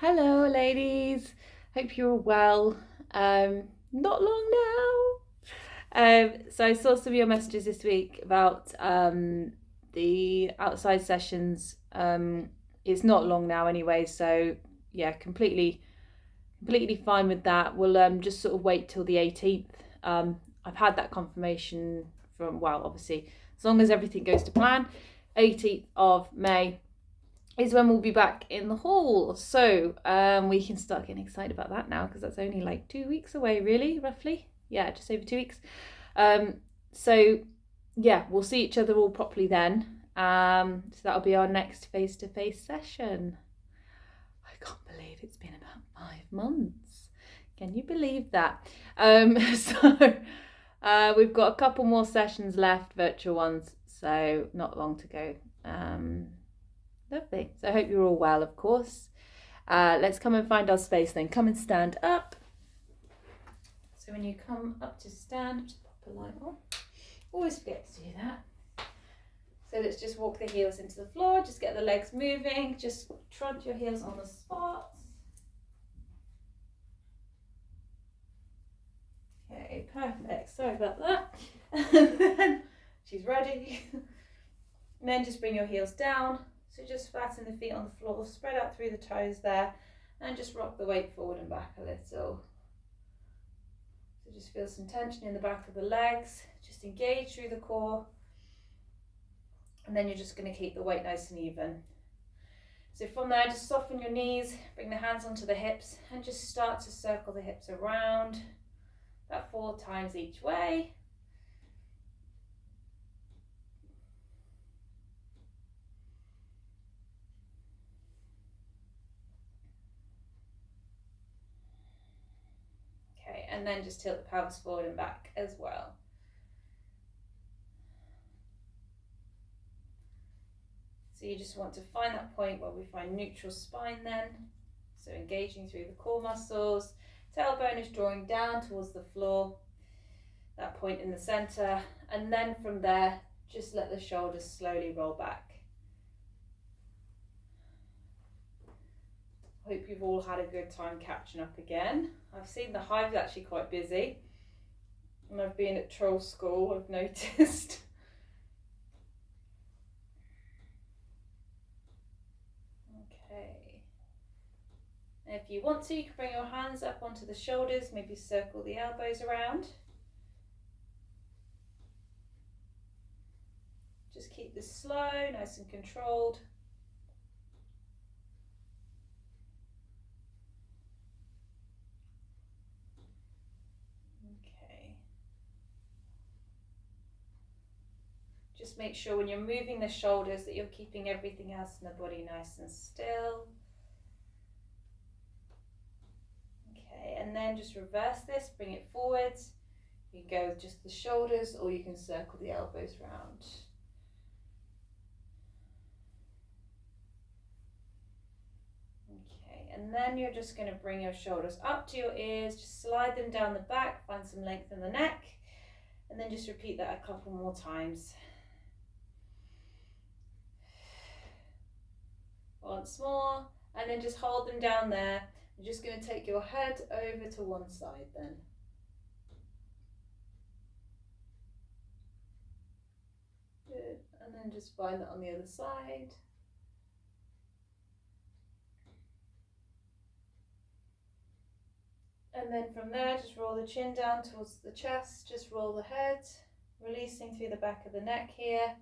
Hello, ladies. Hope you're well. Not long now. So I saw some of your messages this week about the outside sessions. It's not long now anyway, so yeah, completely fine with that. We'll just sort of wait till the 18th. I've had that confirmation from, well, obviously, as long as everything goes to plan, 18th of May is when we'll be back in the hall. So we can start getting excited about that now, because that's only like 2 weeks away, really, roughly. Yeah, just over 2 weeks. So yeah, we'll see each other all properly then. So that'll be our next face-to-face session. I can't believe it's been about 5 months. Can you believe that? We've got a couple more sessions left, virtual ones, so not long to go. Lovely. So I hope you're all well, of course. Let's come and find our space then. Come and stand up. So when you come up to stand, just pop a light on. Always forget to do that. So let's just walk the heels into the floor. Just get the legs moving. Just trot your heels on the spot. Okay, perfect. Sorry about that. And then she's ready. And then just bring your heels down. So just flatten the feet on the floor, spread out through the toes there, and just rock the weight forward and back a little. So just feel some tension in the back of the legs, just engage through the core, and then you're just going to keep the weight nice and even. So from there, just soften your knees, bring the hands onto the hips, and just start to circle the hips around, about 4 times each way. Okay, and then just tilt the pelvis forward and back as well. So you just want to find that point where we find neutral spine then. So engaging through the core muscles, tailbone is drawing down towards the floor, that point in the center, and then from there, just let the shoulders slowly roll back. Hope you've all had a good time catching up again. I've seen the hive's actually quite busy, and I've been at troll school, I've noticed. Okay. And if you want to, you can bring your hands up onto the shoulders, maybe circle the elbows around. Just keep this slow, nice and controlled. Okay. Just make sure when you're moving the shoulders that you're keeping everything else in the body nice and still. Okay, and then just reverse this, bring it forwards. You can go with just the shoulders, or you can circle the elbows round. Okay, and then you're just going to bring your shoulders up to your ears, just slide them down the back, find some length in the neck, and then just repeat that a couple more times. Once more, and then just hold them down there. You're just going to take your head over to one side then. Good, and then just find that on the other side. And then from there, just roll the chin down towards the chest, just roll the head, releasing through the back of the neck here.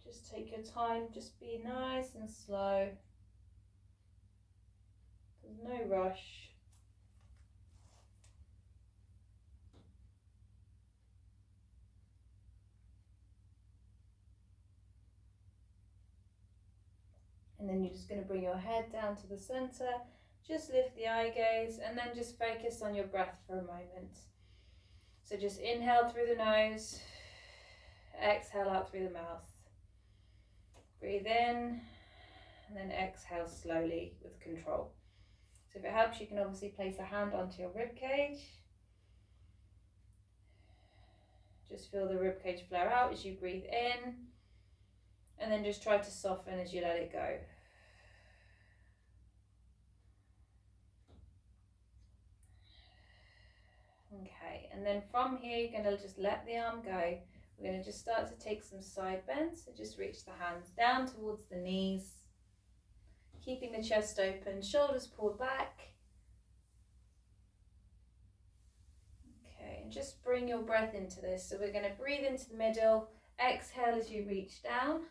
Just take your time, just be nice and slow. There's no rush. And then you're just going to bring your head down to the center, just lift the eye gaze, and then just focus on your breath for a moment. So just inhale through the nose, exhale out through the mouth. Breathe in, and then exhale slowly with control. So if it helps, you can obviously place a hand onto your rib cage. Just feel the rib cage flare out as you breathe in, And then just try to soften as you let it go. Okay, and then from here, you're going to just let the arm go. We're going to just start to take some side bends. So just reach the hands down towards the knees, keeping the chest open, shoulders pulled back. Okay, and just bring your breath into this. So we're going to breathe into the middle, exhale as you reach down.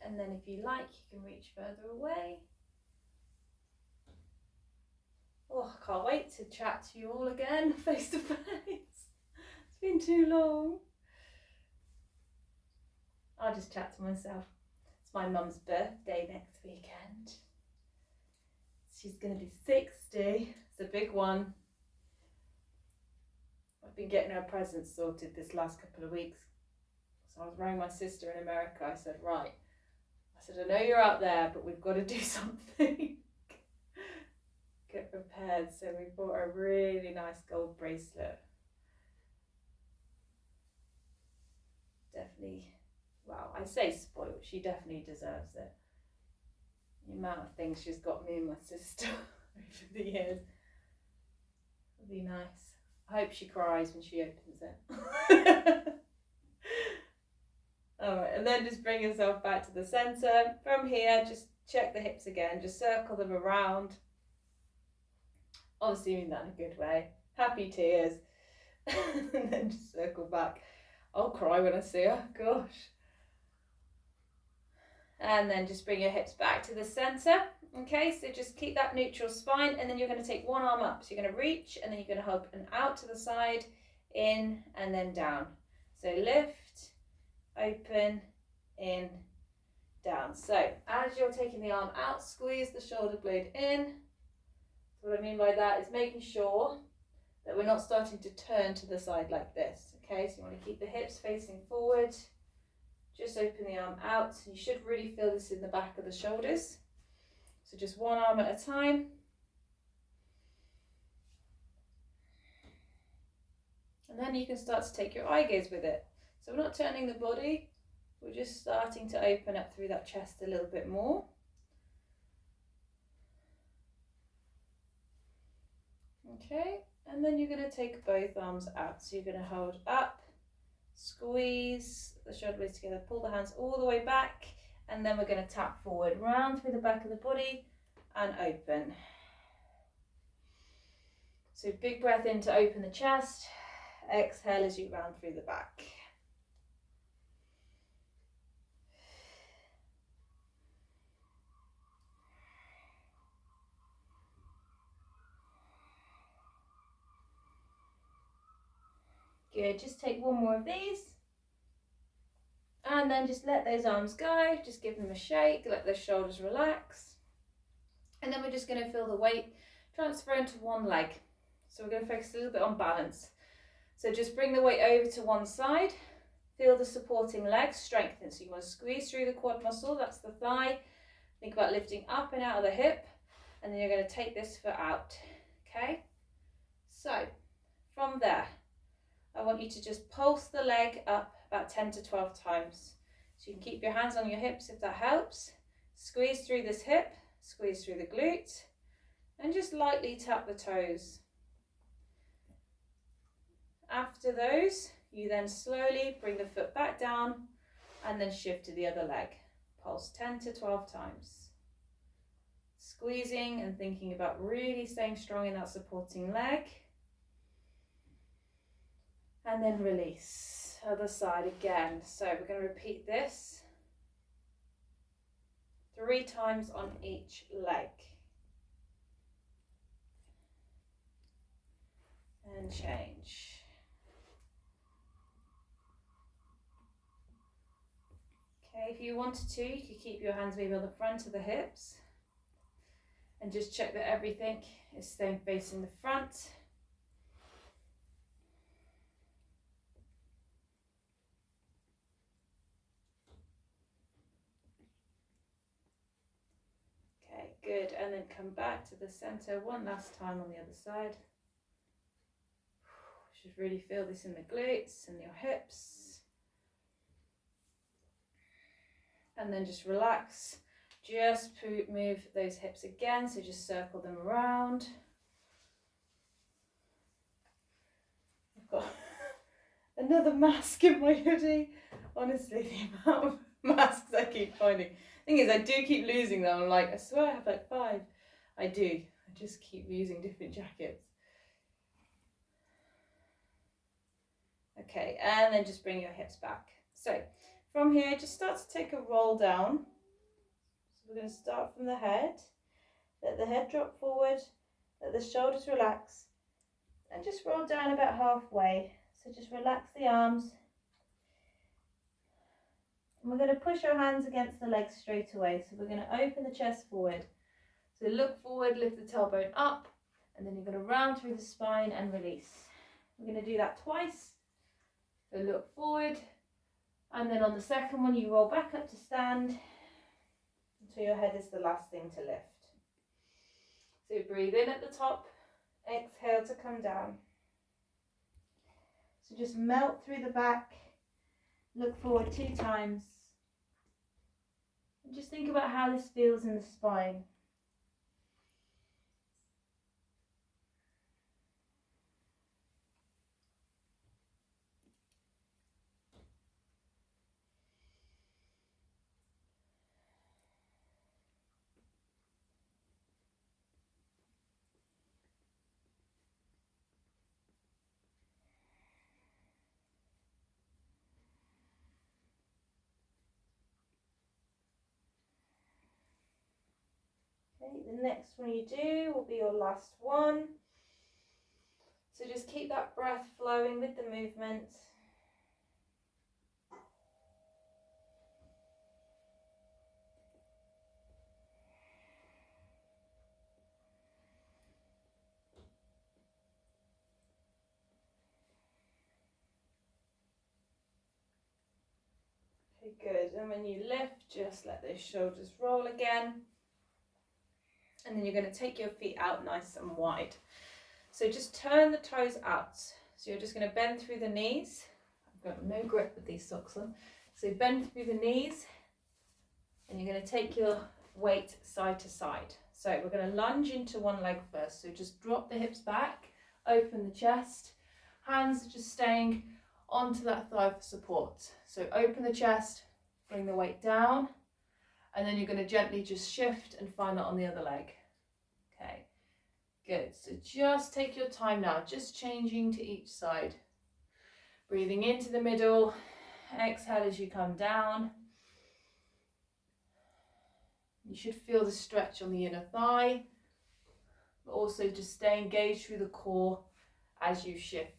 And then if you like, you can reach further away. Oh, I can't wait to chat to you all again face to face. It's been too long. I'll just chat to myself. It's my mum's birthday next weekend. She's going to be 60. It's a big one. I've been getting her presents sorted this last couple of weeks. So I was ringing my sister in America. I said, right. I said, I know you're out there, but we've got to do something. Get prepared. So we bought a really nice gold bracelet. Definitely, well, I say spoiled. She definitely deserves it. The amount of things she's got me and my sister over the years. It'll be nice. I hope she cries when she opens it. Alright, and then just bring yourself back to the centre. From here, just check the hips again. Just circle them around. Obviously, mean that in a good way. Happy tears. And then just circle back. I'll cry when I see her. Gosh. And then just bring your hips back to the centre. Okay, so just keep that neutral spine, and then you're going to take one arm up. So you're going to reach, and then you're going to open out to the side, in, and then down. So lift, open, in, down. So as you're taking the arm out, squeeze the shoulder blade in. So what I mean by that is making sure that we're not starting to turn to the side like this. Okay, so you want to keep the hips facing forward. Just open the arm out. You should really feel this in the back of the shoulders. So just one arm at a time. And then you can start to take your eye gaze with it. So we're not turning the body, we're just starting to open up through that chest a little bit more. Okay, and then you're going to take both arms out. So you're going to hold up, squeeze the shoulder blades together, pull the hands all the way back, and then we're going to tap forward, round through the back of the body and open. So big breath in to open the chest, exhale as you round through the back. Good, just take one more of these. And then just let those arms go, just give them a shake, let those shoulders relax. And then we're just going to feel the weight transfer into one leg. So we're going to focus a little bit on balance. So just bring the weight over to one side, feel the supporting leg strengthen. So you want to squeeze through the quad muscle, that's the thigh. Think about lifting up and out of the hip, and then you're going to take this foot out. Okay? So from there, I want you to just pulse the leg up about 10 to 12 times. So you can keep your hands on your hips if that helps. Squeeze through this hip, squeeze through the glute, and just lightly tap the toes. After those, you then slowly bring the foot back down and then shift to the other leg. Pulse 10 to 12 times. Squeezing and thinking about really staying strong in that supporting leg. And then release, other side again. So we're going to repeat this 3 times on each leg. And change. Okay, if you wanted to, you could keep your hands maybe on the front of the hips and just check that everything is staying facing the front. Okay, Good, and then come back to the center one last time on the other side. You should really feel this in the glutes and your hips. And then just relax. Just move those hips again, so just circle them around. I've got another mask in my hoodie. Honestly, the amount of masks I keep finding. Thing is, I do keep losing them. I'm like, I swear I have like 5. I do. I just keep using different jackets. Okay, and then just bring your hips back. So from here, just start to take a roll down. So we're going to start from the head. Let the head drop forward. Let the shoulders relax. And just roll down about halfway. So just relax the arms. And we're going to push our hands against the legs straight away. So we're going to open the chest forward. So look forward, lift the tailbone up, and then you're going to round through the spine and release. We're going to do that twice. So look forward, and then on the second one you roll back up to stand until your head is the last thing to lift. So breathe in at the top, exhale to come down. So just melt through the back, look forward 2 times. And just think about how this feels in the spine. Okay, the next one you do will be your last one. So just keep that breath flowing with the movement. Okay, good. And when you lift, just let those shoulders roll again. And then you're going to take your feet out nice and wide. So just turn the toes out. So you're just going to bend through the knees. I've got no grip with these socks on. So bend through the knees, and you're going to take your weight side to side. So we're going to lunge into one leg first. So just drop the hips back, open the chest, hands just staying onto that thigh for support. So open the chest, bring the weight down, and then you're going to gently just shift and find that on the other leg. Okay, good. So just take your time now, just changing to each side. Breathing into the middle, exhale as you come down. You should feel the stretch on the inner thigh, but also just stay engaged through the core as you shift.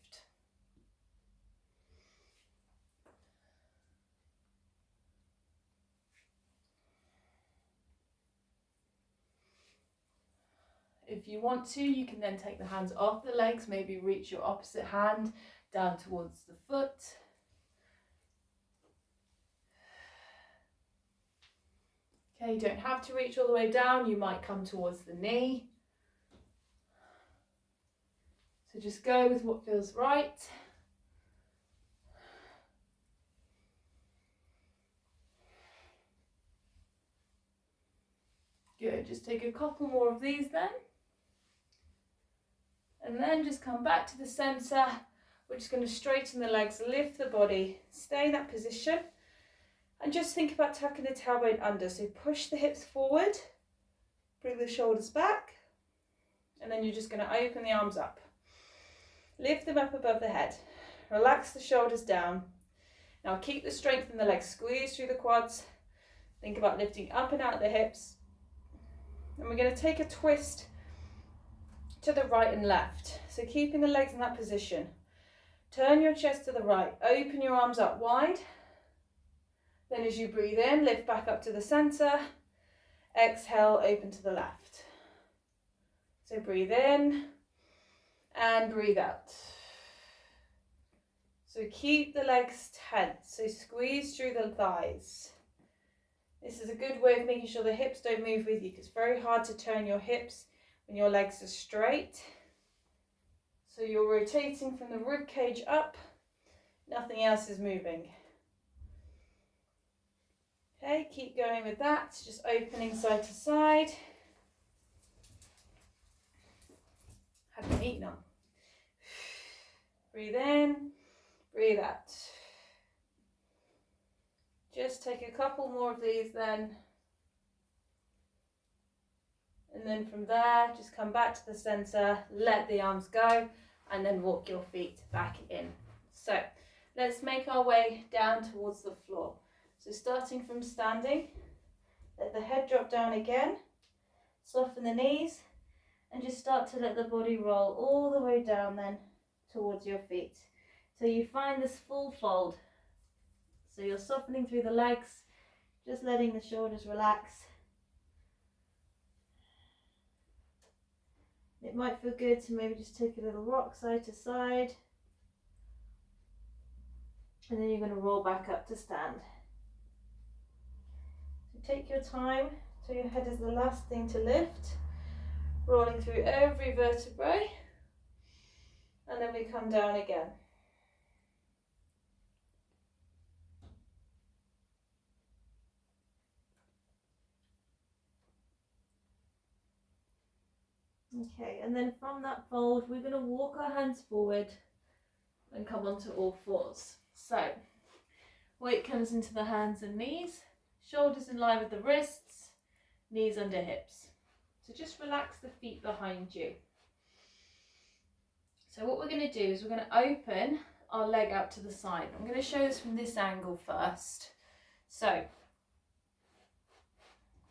If you want to, you can then take the hands off the legs, maybe reach your opposite hand down towards the foot. Okay, you don't have to reach all the way down, you might come towards the knee. So just go with what feels right. Good, just take a couple more of these then. And then just come back to the center. We're just going to straighten the legs, lift the body, stay in that position. And just think about tucking the tailbone under. So push the hips forward, bring the shoulders back, and then you're just going to open the arms up. Lift them up above the head. Relax the shoulders down. Now keep the strength in the legs. Squeeze through the quads. Think about lifting up and out the hips. And we're going to take a twist to the right and left. So keeping the legs in that position. Turn your chest to the right. Open your arms up wide. Then as you breathe in, lift back up to the center. Exhale, open to the left. So breathe in and breathe out. So keep the legs tense. So squeeze through the thighs. This is a good way of making sure the hips don't move with you, because it's very hard to turn your hips when your legs are straight. So you're rotating from the rib cage up, nothing else is moving. Okay, keep going with that, just opening side to side. Haven't eaten them. Breathe in, breathe out. Just take a couple more of these then. And then from there, just come back to the center, let the arms go, and then walk your feet back in. So let's make our way down towards the floor. So starting from standing, let the head drop down again, soften the knees, and just start to let the body roll all the way down then towards your feet. So you find this full fold. So you're softening through the legs, just letting the shoulders relax. It might feel good to maybe just take a little rock side to side. And then you're going to roll back up to stand. So take your time, so your head is the last thing to lift. Rolling through every vertebrae. And then we come down again. Okay, and then from that fold, we're going to walk our hands forward and come onto all fours. So, weight comes into the hands and knees, shoulders in line with the wrists, knees under hips. So just relax the feet behind you. So what we're going to do is we're going to open our leg out to the side. I'm going to show this from this angle first. So,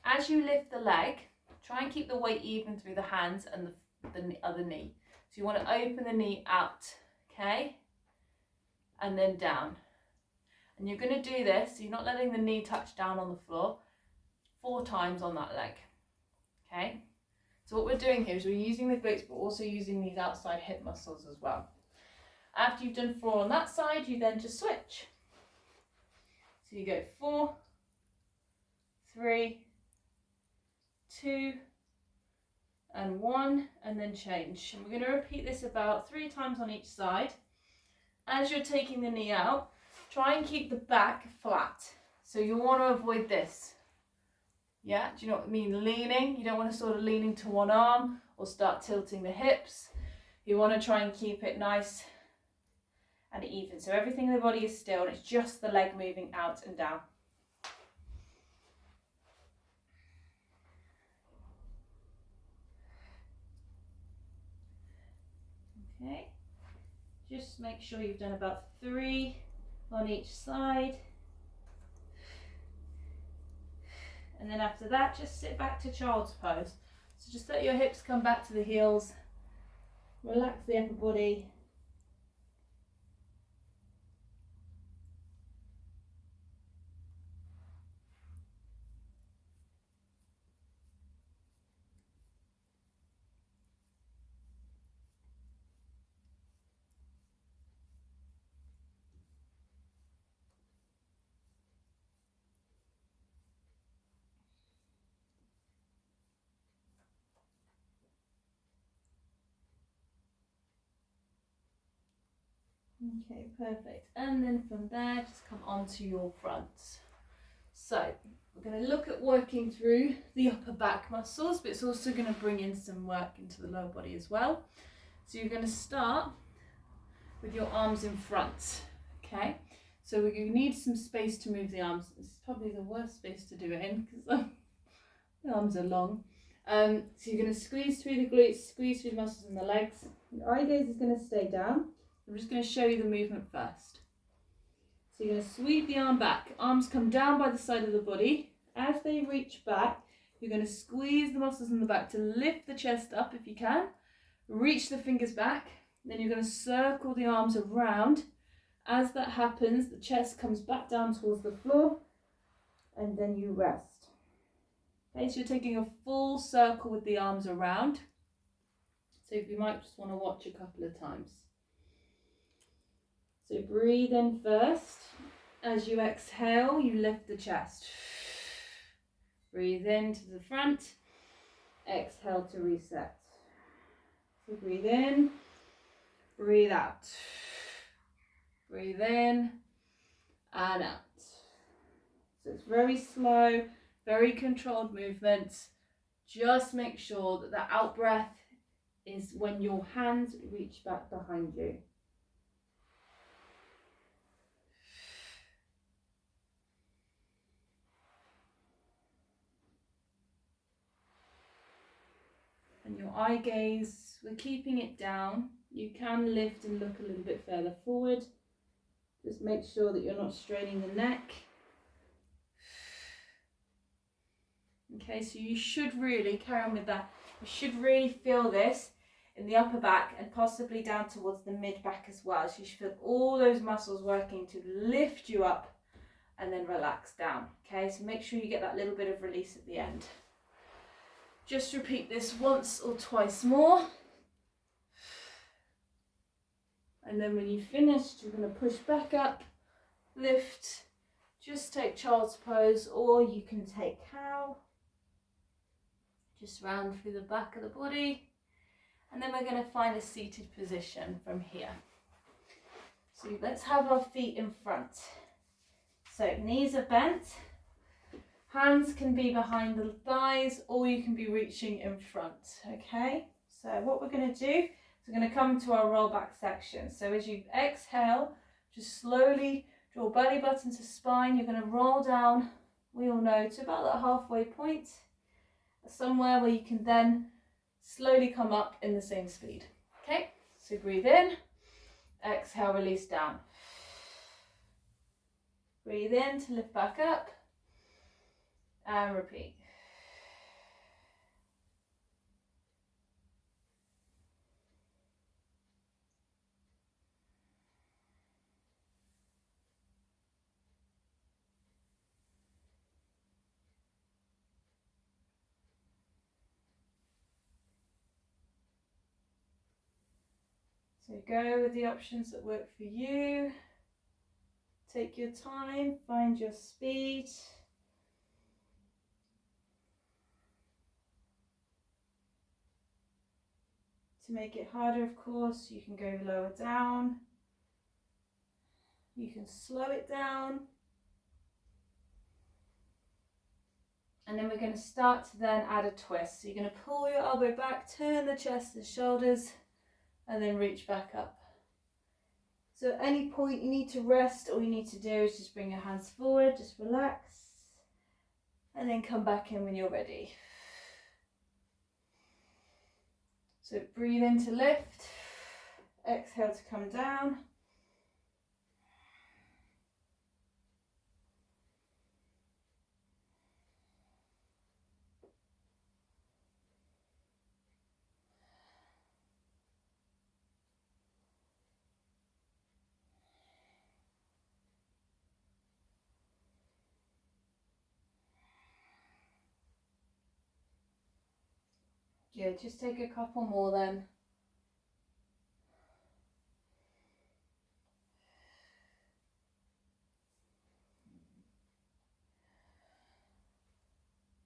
as you lift the leg, try and keep the weight even through the hands and the other knee. So you want to open the knee out, okay? And then down. And you're going to do this, so you're not letting the knee touch down on the floor, 4 times on that leg, okay? So what we're doing here is we're using the glutes, but also using these outside hip muscles as well. After you've done 4 on that side, you then just switch. So you go 4, 3, 2, and 1, and then change. And we're going to repeat this about 3 times on each side. As you're taking the knee out, try and keep the back flat. So you want to avoid this. Yeah, do you know what I mean? Leaning. You don't want to sort of lean into one arm or start tilting the hips. You want to try and keep it nice and even. So everything in the body is still, and it's just the leg moving out and down. Okay, just make sure you've done about 3 on each side. And then after that, just sit back to child's pose. So just let your hips come back to the heels. Relax the upper body. Okay, perfect. And then from there, just come onto your front. So we're going to look at working through the upper back muscles, but it's also going to bring in some work into the lower body as well. So you're going to start with your arms in front, okay? So we're going to need some space to move the arms. This is probably the worst space to do it in because the arms are long. So you're going to squeeze through the glutes, squeeze through the muscles in the legs. Your eye gaze is going to stay down. I'm just going to show you the movement first. So you're going to sweep the arm back. Arms come down by the side of the body. As they reach back, you're going to squeeze the muscles in the back to lift the chest up if you can. Reach the fingers back. Then you're going to circle the arms around. As that happens, the chest comes back down towards the floor. And then you rest. Okay, so you're taking a full circle with the arms around. So you might just want to watch a couple of times. So breathe in first. As you exhale, you lift the chest. Breathe in to the front. Exhale to reset. So breathe in, breathe out. Breathe in and out. So it's very slow, very controlled movements. Just make sure that the out breath is when your hands reach back behind you. And your eye gaze, we're keeping it down. You can lift and look a little bit further forward. Just make sure that you're not straining the neck. Okay, so you should really carry on with that. You should really feel this in the upper back and possibly down towards the mid back as well. So you should feel all those muscles working to lift you up and then relax down. Okay, so make sure you get that little bit of release at the end. Just repeat this once or twice more. And then when you've finished, you're going to push back up, lift, just take child's pose, or you can take cow. Just round through the back of the body. And then we're going to find a seated position from here. So let's have our feet in front. So knees are bent. Hands can be behind the thighs, or you can be reaching in front, okay? So what we're going to do is we're going to come to our roll back section. So as you exhale, just slowly draw belly button to spine. You're going to roll down, we all know, to about that halfway point, somewhere where you can then slowly come up in the same speed, okay? So breathe in, exhale, release down. Breathe in to lift back up. And repeat. So go with the options that work for you. Take your time, find your speed. To make it harder, of course, you can go lower down. You can slow it down. And then we're going to start to then add a twist. So you're going to pull your elbow back, turn the chest and shoulders, and then reach back up. So at any point you need to rest, all you need to do is just bring your hands forward, just relax, and then come back in when you're ready. So breathe in to lift, exhale to come down. Yeah, just take a couple more then.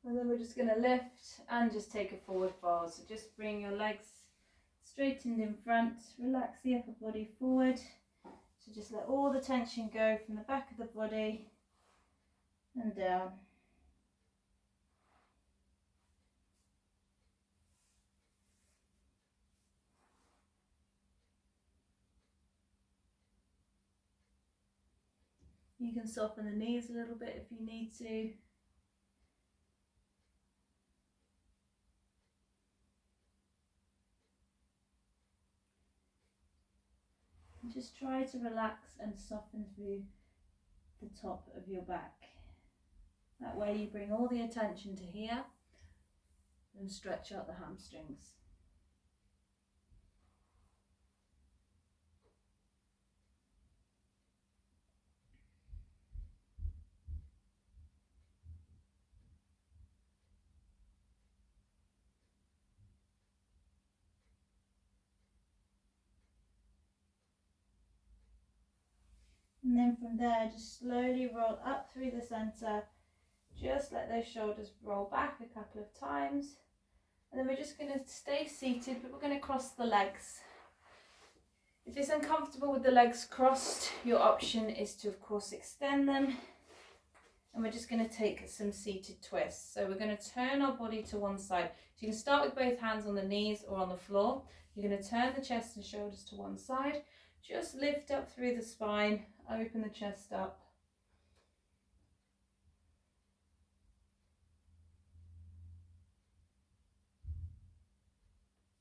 And then we're just going to lift and just take a forward fold. So just bring your legs straightened in front, relax the upper body forward. So just let all the tension go from the back of the body and down. You can soften the knees a little bit if you need to. And just try to relax and soften through the top of your back. That way you bring all the attention to here and stretch out the hamstrings. And then from there, just slowly roll up through the center, Just let those shoulders roll back a couple of times. And then we're just going to stay seated, but we're going to cross the legs. If it's uncomfortable with the legs crossed, your option is to, of course, extend them. And we're just going to take some seated twists. So we're going to turn our body to one side. So you can start with both hands on the knees or on the floor. You're going to turn the chest and shoulders to one side. Just lift up through the spine, open the chest up.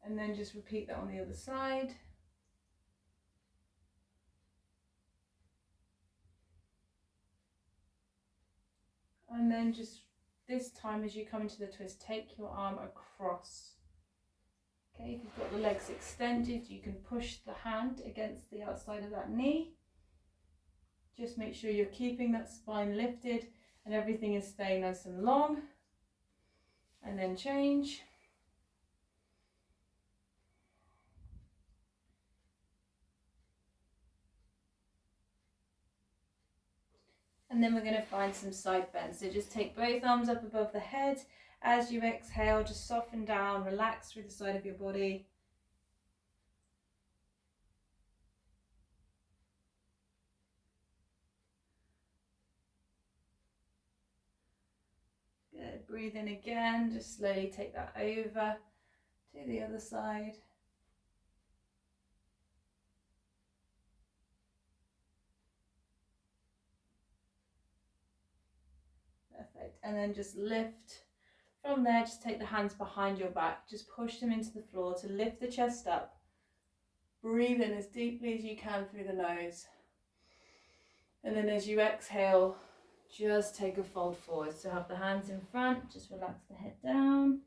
And then just repeat that on the other side. And then just this time as you come into the twist, take your arm across. Okay, if you've got the legs extended, you can push the hand against the outside of that knee. Just make sure you're keeping that spine lifted and everything is staying nice and long. And then change. And then we're going to find some side bends. So just take both arms up above the head. As you exhale, just soften down, relax through the side of your body. Good. Breathe in again. Just slowly take that over to the other side. Perfect. And then just lift from there. Just take the hands behind your back. Just push them into the floor to lift the chest up. Breathe in as deeply as you can through the nose. And then as you exhale, just take a fold forward. So have the hands in front. Just relax the head down.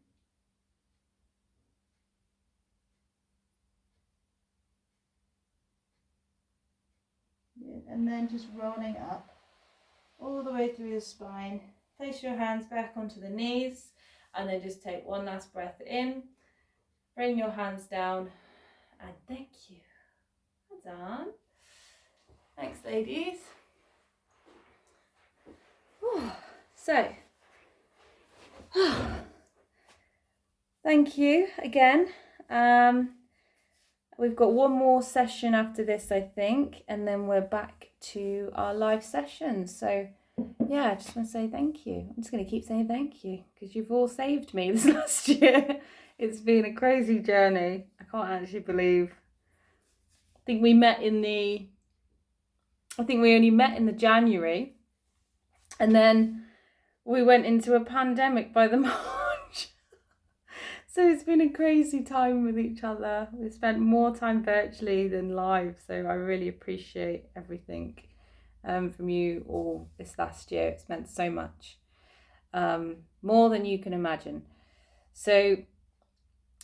Good. And then just rolling up all the way through the spine. Place your hands back onto the knees and then just take one last breath in. Bring your hands down and thank you. Well done. Thanks, ladies. So, thank you again. We've got one more session after this, I think, and then we're back to our live sessions. So yeah, I just want to say thank you. I'm just going to keep saying thank you because you've all saved me this last year. It's been a crazy journey. I can't actually believe. I think we only met in the January, and then we went into a pandemic by the March. So it's been a crazy time with each other. We've spent more time virtually than live, so I really appreciate everything from you all this last year. It's meant so much, more than you can imagine. So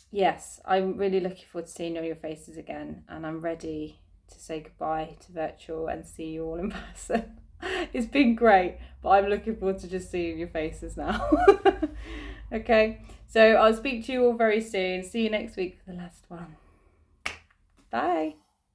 yes, I'm really looking forward to seeing all your faces again, and I'm ready to say goodbye to virtual and see you all in person. It's been great, but I'm looking forward to just seeing your faces now. Okay, so I'll speak to you all very soon. See you next week for the last one. Bye.